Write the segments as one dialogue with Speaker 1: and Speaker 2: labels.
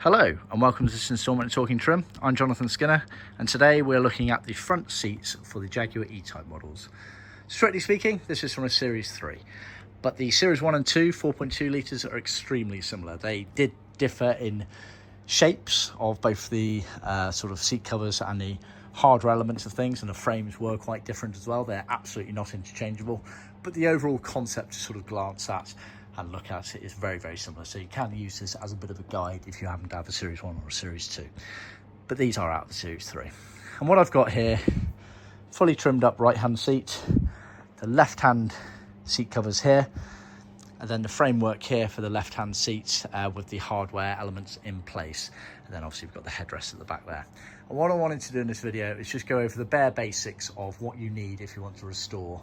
Speaker 1: Hello and welcome to this instalment of Talking Trim. I'm Jonathon Skinner and today we're looking at the front seats for the Jaguar E-Type models. Strictly speaking, this is from a Series 3, but the Series 1 and 2 4.2 litres are extremely similar. They did differ in shapes of both the sort of seat covers and the hardware elements of things, and the frames were quite different as well. They're absolutely not interchangeable, but the overall concept to sort of glance at and look at it is very, very similar. So you can use this as a bit of a guide if you happen to have a Series 1 or a Series 2. But these are out of the Series 3. And what I've got here, fully trimmed up right-hand seat, the left-hand seat covers here, and then the framework here for the left-hand seats with the hardware elements in place. And then obviously we've got the headrest at the back there. And what I wanted to do in this video is just go over the bare basics of what you need if you want to restore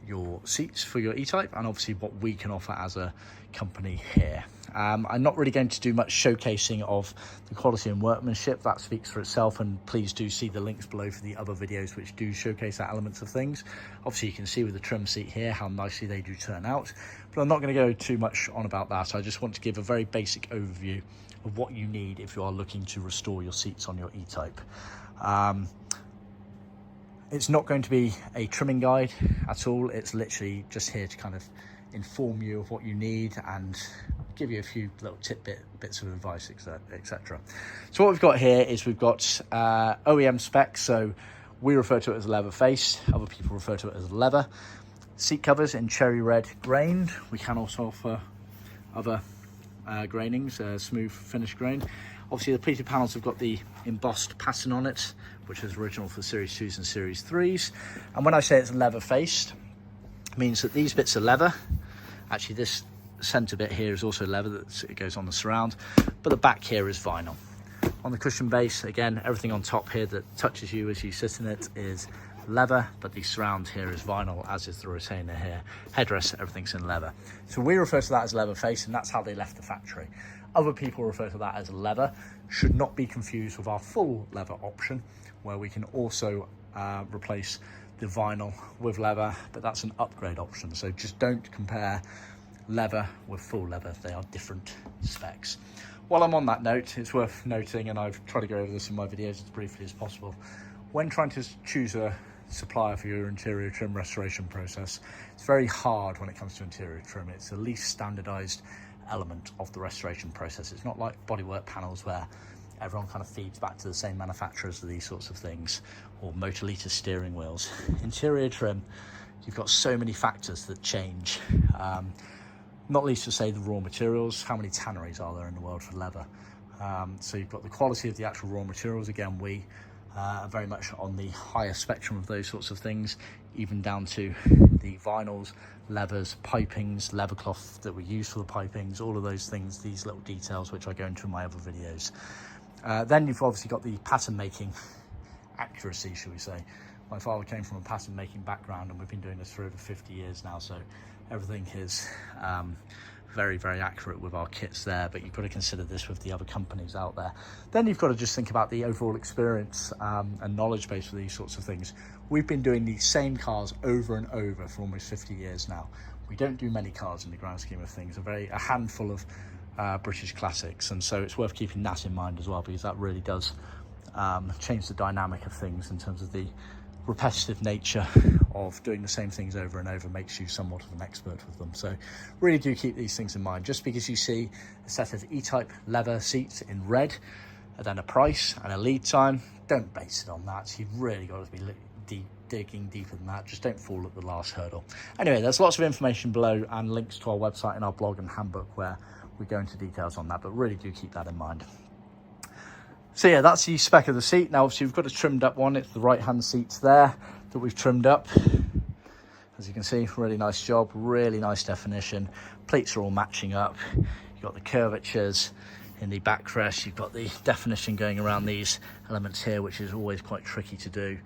Speaker 1: your seats for your E-Type, and obviously what we can offer as a company here. I'm not really going to do much showcasing of the quality and workmanship. That speaks for itself, and please do see the links below for the other videos which do showcase that elements of things. Obviously you can see with the trim seat here how nicely they do turn out, but I'm not going to go too much on about that. I just want to give a very basic overview of what you need if you are looking to restore your seats on your E-Type. It's not going to be a trimming guide at all. It's literally just here to kind of inform you of what you need and give you a few little bits of advice, etc. So what we've got here is we've got OEM specs. So we refer to it as leather face. Other people refer to it as leather. Seat covers in cherry red grained. We can also offer other grainings, smooth finish grain. Obviously the pleated panels have got the embossed pattern on it, which is original for Series 2s and Series 3s. And when I say it's leather faced, it means that these bits are leather. Actually this centre bit here is also leather, it goes on the surround, but the back here is vinyl. On the cushion base, again, everything on top here that touches you as you sit in it is leather, but the surround here is vinyl, as is the retainer here. Headrest, everything's in leather. So we refer to that as leather face, and that's how they left the factory. Other people refer to that as leather. Should not be confused with our full leather option, where we can also replace the vinyl with leather, but that's an upgrade option. So just don't compare leather with full leather. They are different specs. While I'm on that note, it's worth noting, and I've tried to go over this in my videos as briefly as possible, when trying to choose a supplier for your interior trim restoration process, it's very hard when it comes to interior trim. It's the least standardized element of the restoration process. It's not like bodywork panels where everyone kind of feeds back to the same manufacturers for these sorts of things, or Motor-Lita steering wheels. Interior trim, you've got so many factors that change, not least to say the raw materials. How many tanneries are there in the world for leather? So you've got the quality of the actual raw materials. Again, we are very much on the higher spectrum of those sorts of things, even down to the vinyls, leathers, pipings, leather cloth that we use for the pipings, all of those things, these little details which I go into in my other videos. Then you've obviously got the pattern making accuracy, shall we say. My father came from a pattern making background, and we've been doing this for over 50 years now, so everything is very, very accurate with our kits there, but you've got to consider this with the other companies out there. Then you've got to just think about the overall experience and knowledge base for these sorts of things. We've been doing these same cars over and over for almost 50 years now. We don't do many cars in the grand scheme of things, a handful of British classics, and so it's worth keeping that in mind as well, because that really does change the dynamic of things in terms of the repetitive nature of doing the same things over and over makes you somewhat of an expert with them. So really do keep these things in mind. Just because you see a set of E-Type leather seats in red and then a price and a lead time, don't base it on that. You've really got to be digging deeper than that. Just don't fall at the last hurdle. Anyway, there's lots of information below and links to our website and our blog and handbook where we go into details on that, but really do keep that in mind. So yeah, that's the spec of the seat. Now obviously we've got a trimmed up one. It's the right hand seats there that we've trimmed up. As you can see, really nice job, really nice definition. Pleats are all matching up. You've got the curvatures in the backrest. You've got the definition going around these elements here, which is always quite tricky to do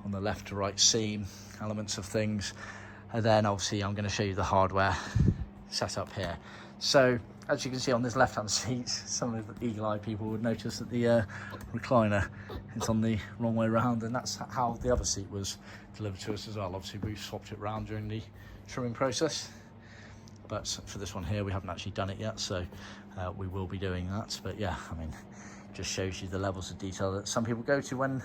Speaker 1: on the left to right seam elements of things. And then obviously I'm going to show you the hardware setup here. So as you can see on this left-hand seat, some of the eagle-eyed people would notice that the recliner is on the wrong way around, and that's how the other seat was delivered to us as well. Obviously, we swapped it around during the trimming process. but for this one here we haven't actually done it yet, so we will be doing that. But yeah, I mean, just shows you the levels of detail that some people go to when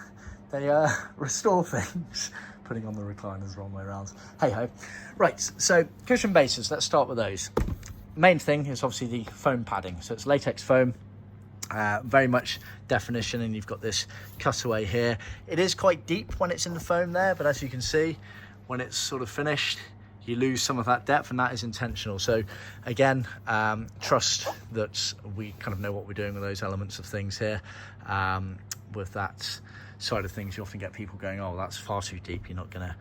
Speaker 1: they restore things. Putting on the recliners the wrong way around. Hey ho. Right, so cushion bases, let's start with those. Main thing is obviously the foam padding. So it's latex foam, very much definition, and you've got this cutaway here. It is quite deep when it's in the foam there, but as you can see, when it's sort of finished, you lose some of that depth, and that is intentional. So again, trust that we kind of know what we're doing with those elements of things here. With that side of things, you often get people going, oh, that's far too deep, you're not gonna,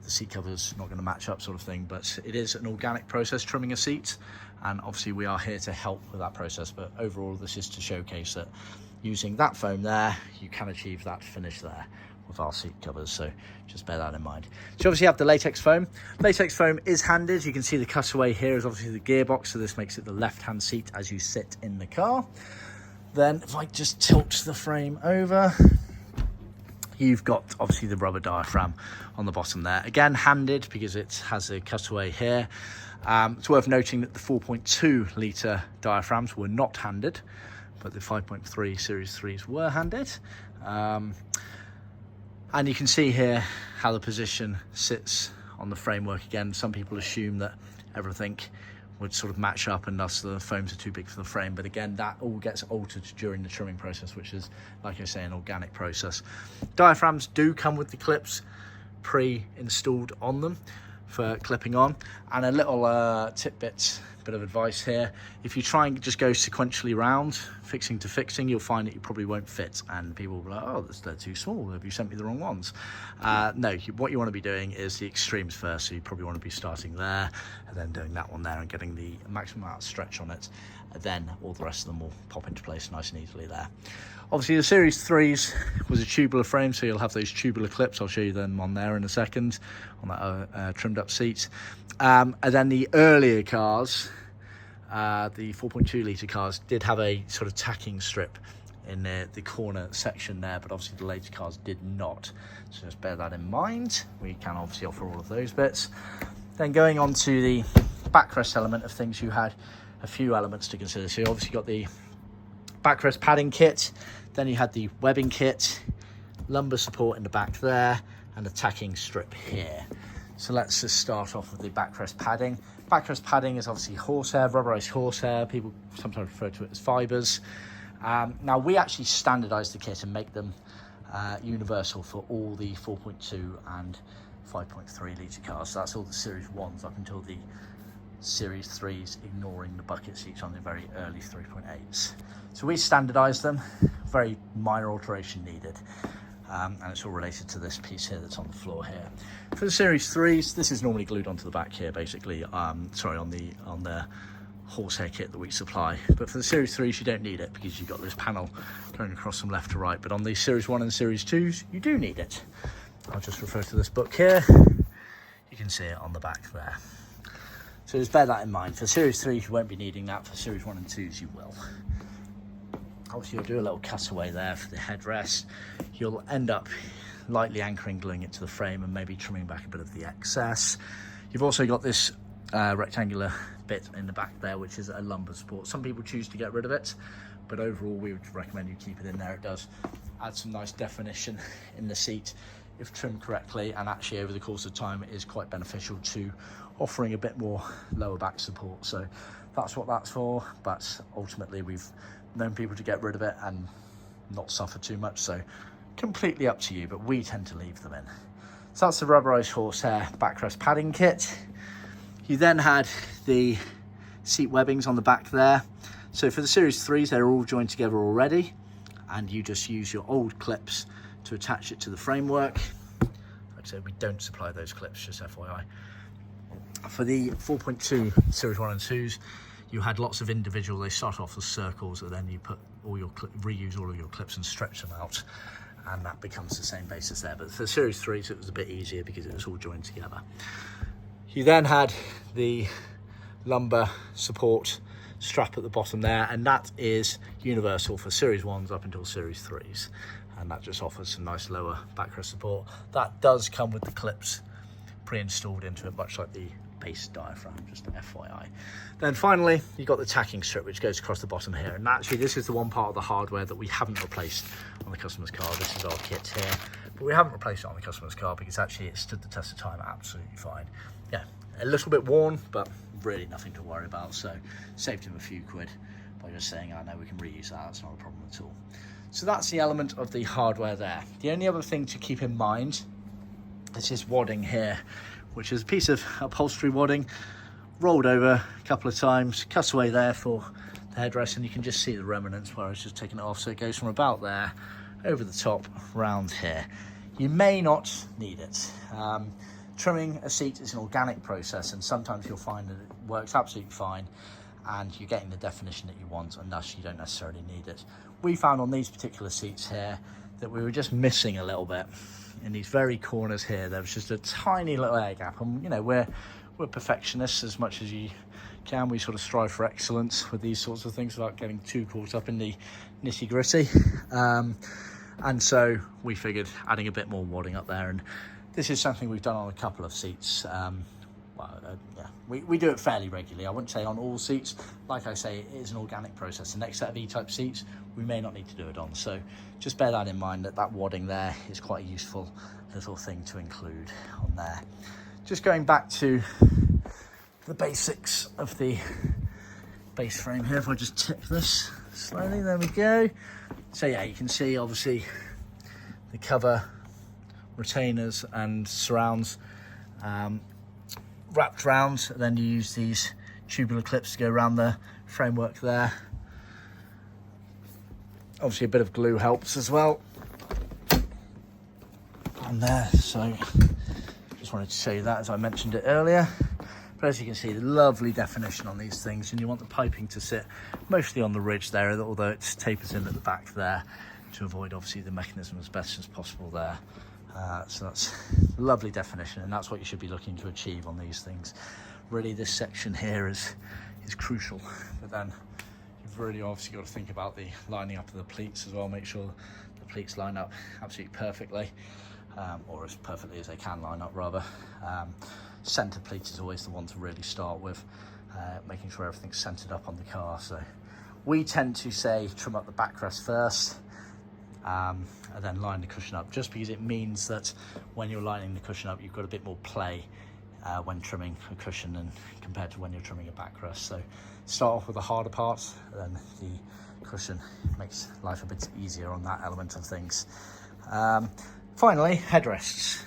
Speaker 1: the seat cover's not gonna match up, sort of thing. But it is an organic process, trimming a seat, and obviously we are here to help with that process. But overall, this is to showcase that using that foam there, you can achieve that finish there with our seat covers, so just bear that in mind. So obviously you have the latex foam. Latex foam is handed. You can see the cutaway here is obviously the gearbox, so this makes it the left-hand seat as you sit in the car. Then if I just tilt the frame over, you've got obviously the rubber diaphragm on the bottom there. Again, handed because it has a cutaway here. It's worth noting that the 4.2 litre diaphragms were not handed, but the 5.3 Series 3s were handed. And you can see here how the position sits on the framework. Again, some people assume that everything would sort of match up and thus the foams are too big for the frame, but again, that all gets altered during the trimming process, which is, like I say, an organic process. Diaphragms do come with the clips pre-installed on them for clipping on. And a little bit of advice here: if you try and just go sequentially round, fixing to fixing, you'll find that you probably won't fit, and people will be like, oh, they're too small, have you sent me the wrong ones? No, what you want to be doing is the extremes first. So you probably want to be starting there and then doing that one there and getting the maximum amount of stretch on it, and then all the rest of them will pop into place nice and easily there. Obviously the Series 3s was a tubular frame, so you'll have those tubular clips. I'll show you them on there in a second, on that trimmed up seat. And then the earlier cars, the 4.2 litre cars, did have a sort of tacking strip in the corner section there, but obviously the later cars did not. So just bear that in mind. We can obviously offer all of those bits. Then going on to the backrest element of things, you had a few elements to consider. So you obviously got the backrest padding kit, then you had the webbing kit, lumbar support in the back there, and a tacking strip here. So let's just start off with the backrest padding. Backrest padding is obviously horsehair, rubberized horsehair. People sometimes refer to it as fibers. Now we actually standardized the kit and make them universal for all the 4.2 and 5.3 litre cars. So that's all the Series 1s up until the Series 3s, ignoring the bucket seats on the very early 3.8s. So we standardized them, very minor alteration needed. And it's all related to this piece here that's on the floor here. For the Series 3s, this is normally glued onto the back here, basically. On the horsehair kit that we supply. But for the Series 3s, you don't need it because you've got this panel going across from left to right. But on the Series 1 and Series 2s, you do need it. I'll just refer to this book here. You can see it on the back there. So just bear that in mind. For Series 3s, you won't be needing that. For Series 1 and 2s, you will. Obviously, you'll do a little cutaway there for the headrest. You'll end up lightly anchoring, gluing it to the frame and maybe trimming back a bit of the excess. You've also got this rectangular bit in the back there, which is a lumbar support. Some people choose to get rid of it, but overall we would recommend you keep it in there. It does add some nice definition in the seat if trimmed correctly, and actually over the course of time it is quite beneficial to offering a bit more lower back support. So that's what that's for, but ultimately we've known people to get rid of it and not suffer too much, so completely up to you, but we tend to leave them in. So that's the rubberized horsehair backrest padding kit. You then had the seat webbings on the back there. So for the Series 3s, they're all joined together already, and you just use your old clips to attach it to the framework. Like I said, we don't supply those clips, just FYI. For the 4.2 Series 1 and 2s, you had lots of individual, they start off as circles, and then you put all your reuse all of your clips and stretch them out, and that becomes the same basis there. But for the Series 3s, it was a bit easier because it was all joined together. You then had the lumbar support strap at the bottom there, and that is universal for Series 1s up until Series 3s, and that just offers some nice lower backrest support. That does come with the clips pre-installed into it, much like the base diaphragm, just an FYI. Then finally, you've got the tacking strip, which goes across the bottom here. And actually, this is the one part of the hardware that we haven't replaced on the customer's car. This is our kit here, but we haven't replaced it on the customer's car because actually it stood the test of time absolutely fine. Yeah, a little bit worn, but really nothing to worry about. So saved him a few quid by just saying, I know we can reuse that, it's not a problem at all. So that's the element of the hardware there. The only other thing to keep in mind is this wadding here, which is a piece of upholstery wadding, rolled over a couple of times, cut away there for the headrest, and you can just see the remnants where I was just taking it off. So it goes from about there, over the top, round here. You may not need it. Trimming a seat is an organic process, and sometimes you'll find that it works absolutely fine and you're getting the definition that you want, and thus you don't necessarily need it. We found on these particular seats here that we were just missing a little bit in these very corners here. There was just a tiny little air gap, and you know, we're perfectionists as much as you can. We sort of strive for excellence with these sorts of things without getting too caught up in the nitty gritty. And so we figured adding a bit more wadding up there, and this is something we've done on a couple of seats. Yeah, we do it fairly regularly. I wouldn't say on all seats. Like I say, it is an organic process. The next set of E-Type seats, we may not need to do it on. So just bear that in mind, that wadding there is quite a useful little thing to include on there. Just going back to the basics of the base frame here, if I just tip this slowly, there we go. So yeah, you can see obviously the cover, retainers and surrounds wrapped round. Then you use these tubular clips to go around the framework there. Obviously a bit of glue helps as well on there. So just wanted to show you that as I mentioned it earlier. But as you can see, the lovely definition on these things, and you want the piping to sit mostly on the ridge there, although it tapers in at the back there to avoid obviously the mechanism as best as possible there. So that's lovely definition, and that's what you should be looking to achieve on these things. Really, this section here is crucial, but then you've really obviously got to think about the lining up of the pleats as well. Make sure the pleats line up absolutely perfectly, or as perfectly as they can line up rather. Centre pleat is always the one to really start with, making sure everything's centered up on the car. So we tend to say trim up the backrest first, and then line the cushion up, just because it means that when you're lining the cushion up, you've got a bit more play when trimming a cushion and compared to when you're trimming a backrest. So start off with the harder parts, then the cushion makes life a bit easier on that element of things. Finally, headrests.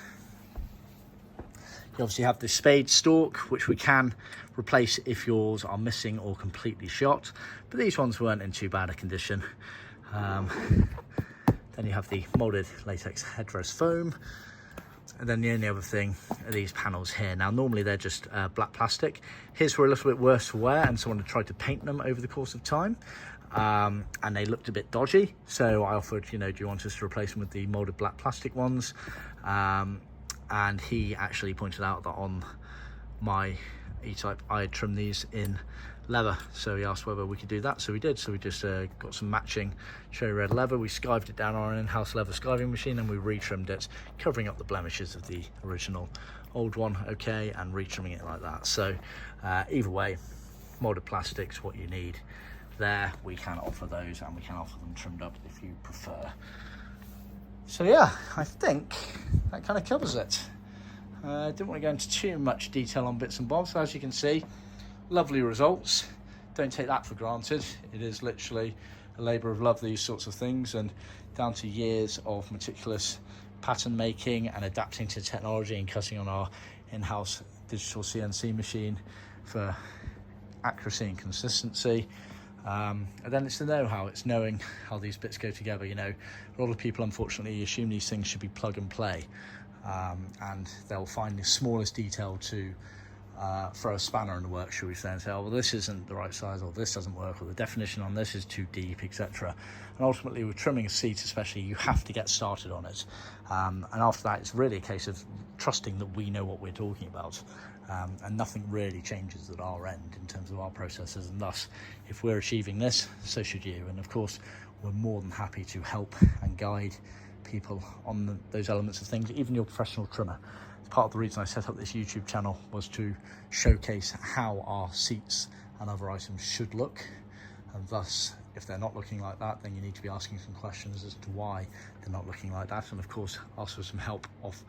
Speaker 1: You obviously have the spade stalk, which we can replace if yours are missing or completely shot, but these ones weren't in too bad a condition. Then you have the molded latex headrest foam, and then the only other thing are these panels here. Now normally they're just black plastic. His were a little bit worse for wear, and someone had tried to paint them over the course of time, and they looked a bit dodgy, so I offered, you know, do you want us to replace them with the molded black plastic ones? And he actually pointed out that on my E-Type I had trimmed these in leather, so he asked whether we could do that, so we did. So we just got some matching cherry red leather, we skived it down on an in-house leather skiving machine, and we retrimmed it, covering up the blemishes of the original old one, okay, and retrimming it like that. So either way, molded plastics, what you need there, we can offer those, and we can offer them trimmed up if you prefer. So yeah, I think that kind of covers it. I didn't want to go into too much detail on bits and bobs. As you can see, lovely results. Don't take that for granted. It is literally a labour of love, these sorts of things, and down to years of meticulous pattern making and adapting to technology and cutting on our in-house digital CNC machine for accuracy and consistency. And then it's the know-how, it's knowing how these bits go together. You know, a lot of people unfortunately assume these things should be plug and play, and they'll find the smallest detail to throw a spanner in the works, shall we say, and say, oh well, this isn't the right size, or this doesn't work, or the definition on this is too deep, etc. And ultimately with trimming a seat especially, you have to get started on it, and after that it's really a case of trusting that we know what we're talking about. And nothing really changes at our end in terms of our processes, and thus if we're achieving this, so should you. And of course we're more than happy to help and guide people on those elements of things, even your professional trimmer. part of the reason I set up this YouTube channel was to showcase how our seats and other items should look, and thus if they're not looking like that, then you need to be asking some questions as to why they're not looking like that, and of course ask for some help of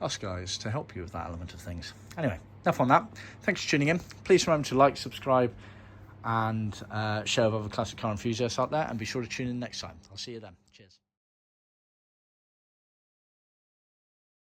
Speaker 1: us guys to help you with that element of things. Anyway, enough on that. Thanks for tuning in. Please remember to like, subscribe and share with other classic car enthusiasts out there, and be sure to tune in next time. I'll see you then. Cheers.